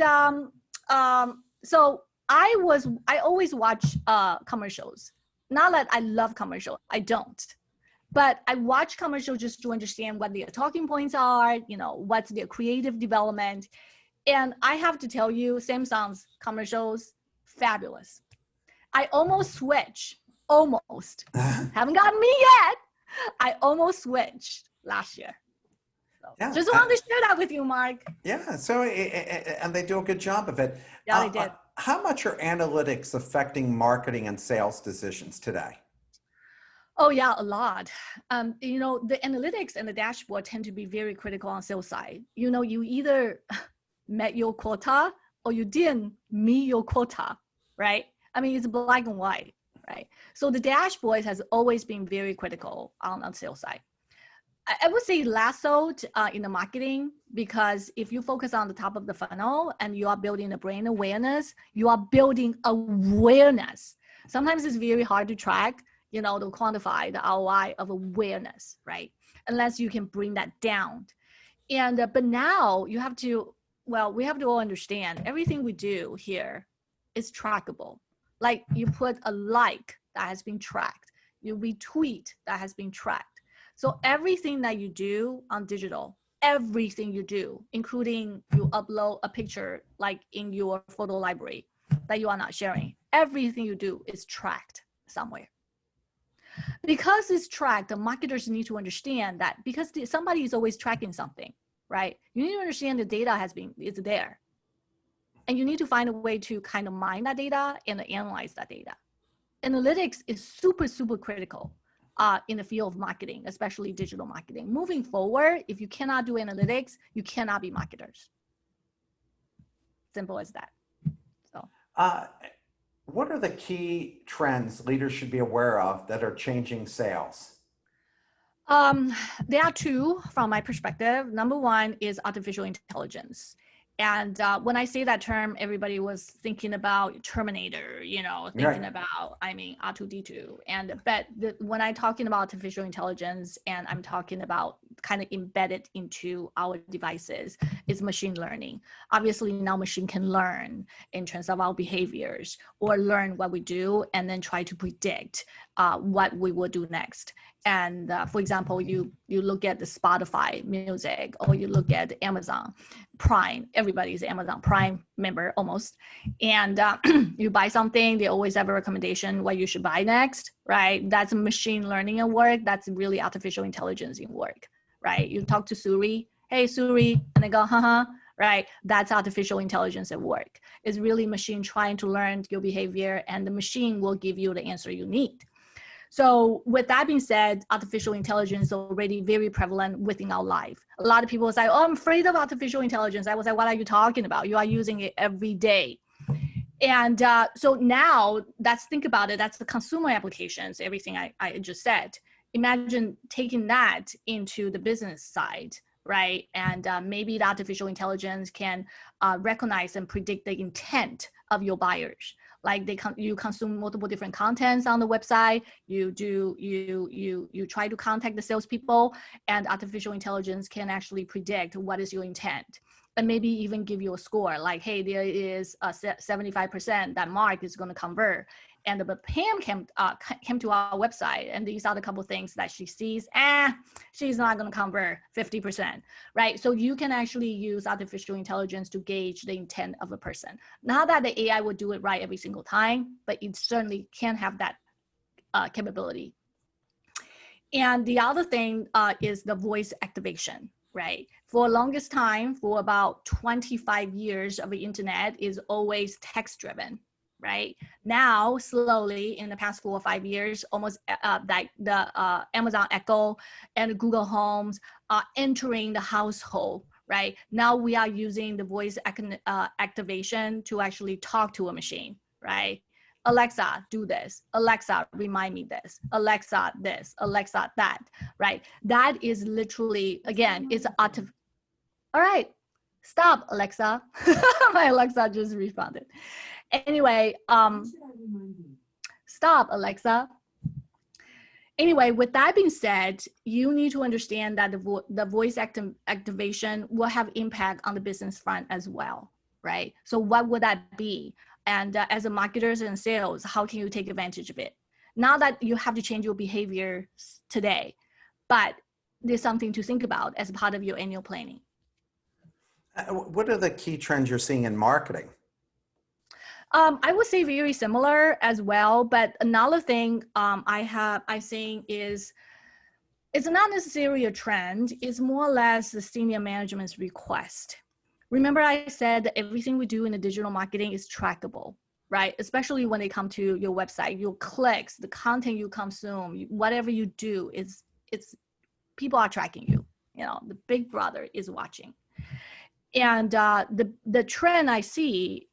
B: so I always watch commercials. Not that I love commercial, I don't. But I watch commercials just to understand what their talking points are, you know, what's their creative development. And I have to tell you, Samsung's commercials, fabulous. I almost switched, almost. Haven't gotten me yet. I almost switched last year. So
A: Yeah,
B: just wanted to share that with you, Mark.
A: Yeah, so and they do a good job of it.
B: Yeah, they did.
A: How much are analytics affecting marketing and sales decisions today?
B: Oh yeah, a lot. You know, the analytics and the dashboard tend to be very critical on sales side. You know, you either met your quota or you didn't meet your quota, right? I mean, it's black and white, right? So the dashboard has always been very critical on sales side. I would say less so in the marketing, because if you focus on the top of the funnel and you are building a brand awareness, you are building awareness. Sometimes it's very hard to track, you know, to quantify the ROI of awareness, right? Unless you can bring that down. And, but now you have to, well, we have to all understand everything we do here is trackable. Like you put a like that has been tracked, you retweet that has been tracked. So everything that you do on digital, everything you do, including you upload a picture like in your photo library that you are not sharing, everything you do is tracked somewhere. Because it's tracked, the marketers need to understand that because somebody is always tracking something, right? You need to understand the data is there. And you need to find a way to kind of mine that data and analyze that data. Analytics is super, super critical in the field of marketing, especially digital marketing. Moving forward, if you cannot do analytics, you cannot be marketers. Simple as that. So,
A: what are the key trends leaders should be aware of that are changing sales?
B: there are two from my perspective. Number one is artificial intelligence. And when I say that term, everybody was thinking about Terminator, you know, thinking about, I mean, R2-D2. But when I'm talking about artificial intelligence and I'm talking about kind of embedded into our devices, is machine learning. Obviously, now machine can learn in terms of our behaviors or learn what we do and then try to predict what we will do next. And for example, you look at the Spotify music or you look at Amazon Prime, everybody's Amazon Prime member almost. And you buy something, they always have a recommendation what you should buy next, right? That's machine learning at work. That's really artificial intelligence in work, right? You talk to Siri, hey Siri, and they go, haha, right? That's artificial intelligence at work. It's really machine trying to learn your behavior and the machine will give you the answer you need. So with that being said, artificial intelligence is already very prevalent within our life. A lot of people say, oh, I'm afraid of artificial intelligence. I was like, what are you talking about? You are using it every day. And so now let's think about it. That's the consumer applications, everything I just said. Imagine taking that into the business side, right? And maybe the artificial intelligence can recognize and predict the intent of your buyers. Like you consume multiple different contents on the website. You try to contact the salespeople, and artificial intelligence can actually predict what is your intent, and maybe even give you a score. Like, hey, there is a 75% that Mark is going to convert, but Pam came to our website, and these are the couple things that she sees. She's not going to convert 50%, right? So you can actually use artificial intelligence to gauge the intent of a person. Not that the AI would do it right every single time, but it certainly can have that capability. And the other thing is the voice activation, right? For the longest time, for about 25 years of the internet is always text driven. Right now, slowly in the past 4 or 5 years, almost like the Amazon Echo and Google Homes are entering the household. Right now, we are using the voice activation to actually talk to a machine. Right, Alexa, do this. Alexa, remind me this. Alexa, this. Alexa, that. Right, that is literally again, it's all right. Stop, Alexa. My Alexa just responded. Anyway, Stop, Alexa. Anyway, with that being said, you need to understand that the voice activation will have impact on the business front as well, right? So what would that be? And as a marketers and sales, how can you take advantage of it? Not that you have to change your behavior today, but there's something to think about as part of your annual planning.
A: What are the key trends you're seeing in marketing?
B: I would say very similar as well, but another thing I'm saying is it's not necessarily a trend. It's more or less the senior management's request. Remember I said that everything we do in the digital marketing is trackable, right? Especially when they come to your website, your clicks, the content you consume, whatever you do, it's people are tracking you. You know, the big brother is watching. And the trend I see,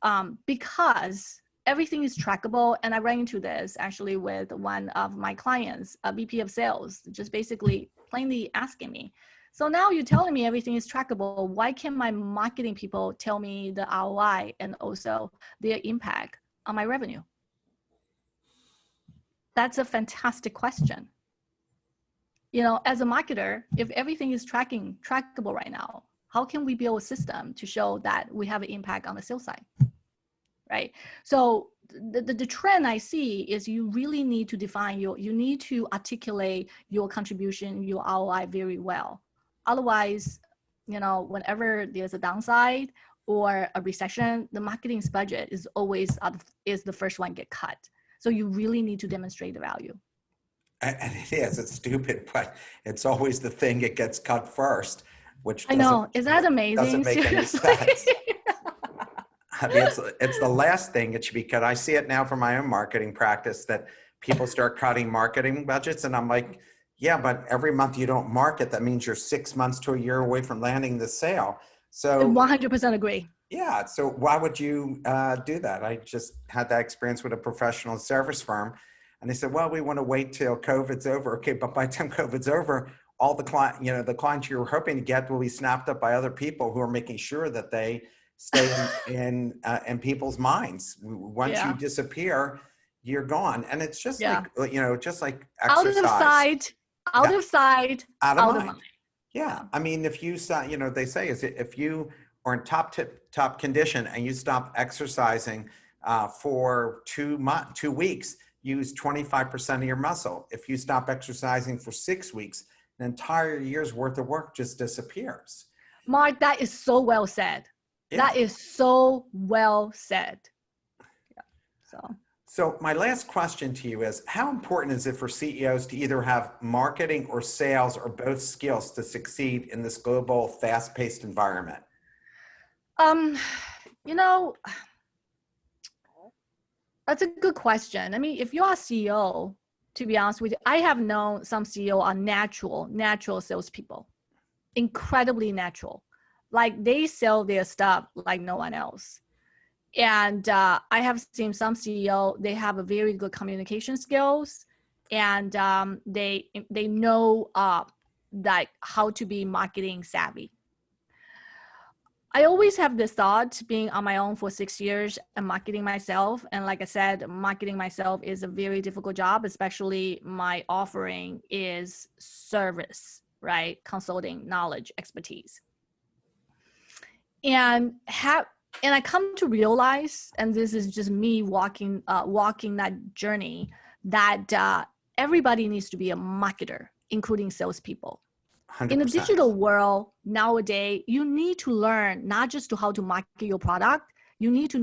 B: because everything is trackable, and I ran into this actually with one of my clients, a VP of sales, just basically plainly asking me, so now you're telling me everything is trackable, why can't my marketing people tell me the ROI and also their impact on my revenue? That's a fantastic question. You know, as a marketer, if everything is trackable right now, how can we build a system to show that we have an impact on the sales side, right? So the trend I see is you really need to define you need to articulate your contribution, your ROI very well. Otherwise, you know, whenever there's a downside or a recession, the marketing's budget is always is the first one get cut. So you really need to demonstrate the value.
A: And it is, it's stupid, but it's always the thing that gets cut first, which
B: I know, is that amazing?
A: doesn't make any sense. I mean, it's the last thing it should be cut. I see it now from my own marketing practice that people start cutting marketing budgets, and I'm like, yeah, but every month you don't market, that means you're 6 months to a year away from landing the sale. So
B: I 100% agree.
A: yeah, so why would you do that? I just had that experience with a professional service firm, and they said, well, we want to wait till COVID's over. Okay, but by the time COVID's over, all the the clients you were hoping to get will be snapped up by other people who are making sure that they stay in people's minds. Once you disappear, you're gone. And it's just like, you know, just like exercise.
B: Out of sight, out of sight, out of mind.
A: Yeah. I mean, if you, you know, they say is if you are in top condition and you stop exercising for 2 weeks, use 25% of your muscle. If you stop exercising for 6 weeks, an entire year's worth of work just disappears.
B: Mark, that is so well said. Yeah. That is so well said. Yeah.
A: So my last question to you is, how important is it for CEOs to either have marketing or sales or both skills to succeed in this global, fast-paced environment?
B: You know, that's a good question. I mean, if you are a CEO, to be honest with you, I have known some CEO are natural salespeople, incredibly natural. Like they sell their stuff like no one else. And I have seen some CEO, they have a very good communication skills, and they know like how to be marketing savvy. I always have this thought, being on my own for 6 years and marketing myself. And like I said, marketing myself is a very difficult job, especially my offering is service, right? Consulting, knowledge, expertise. And I come to realize, and this is just me walking that journey, that everybody needs to be a marketer, including salespeople. 100%. In the digital world nowadays, you need to learn not just how to market your product, you need to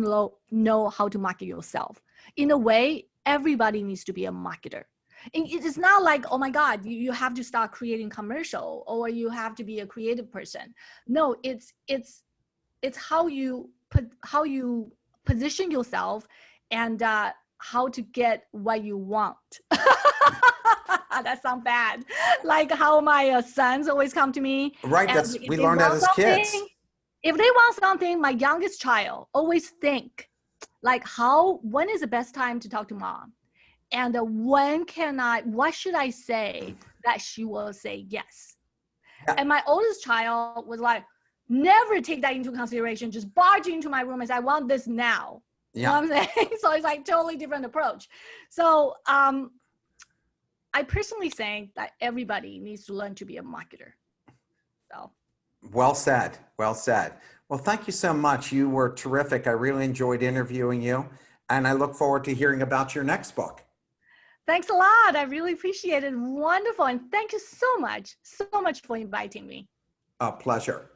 B: know how to market yourself. In a way, everybody needs to be a marketer. And it's not like, oh my God, you have to start creating commercial or you have to be a creative person. No, it's how you position yourself and how to get what you want. That sounds bad. Like how my sons always come to me.
A: Right, we learned that as kids.
B: If they want something, my youngest child always think like when is the best time to talk to mom? And what should I say that she will say yes? Yeah. And my oldest child was like, never take that into consideration. Just barge into my room and say, I want this now. You know what I'm saying? So it's like totally different approach. So I personally think that everybody needs to learn to be a marketer. So.
A: Well said. Well said. Well, thank you so much. You were terrific. I really enjoyed interviewing you, and I look forward to hearing about your next book.
B: Thanks a lot. I really appreciate it. Wonderful. And thank you so much for inviting me.
A: A pleasure.